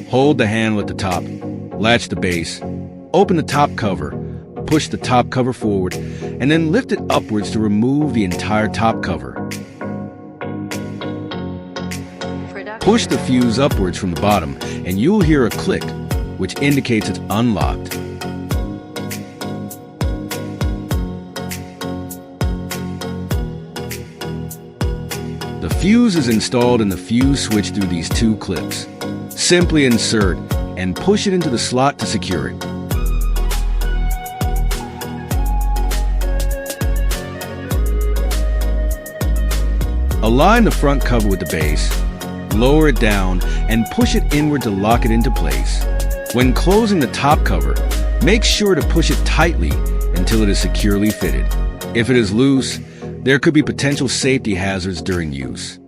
Hold the handle at the top, latch the base, open the top cover, push the top cover forward, and then lift it upwards to remove the entire top cover. Push the fuse upwards from the bottom, and you'll hear a click, which indicates it's unlocked. The fuse is installed in the fuse switch through these two clips. Simply insert and push it into the slot to secure it. Align the front cover with the base, lower it down, and push it inward to lock it into place. When closing the top cover, make sure to push it tightly until it is securely fitted. If it is loose, there could be potential safety hazards during use.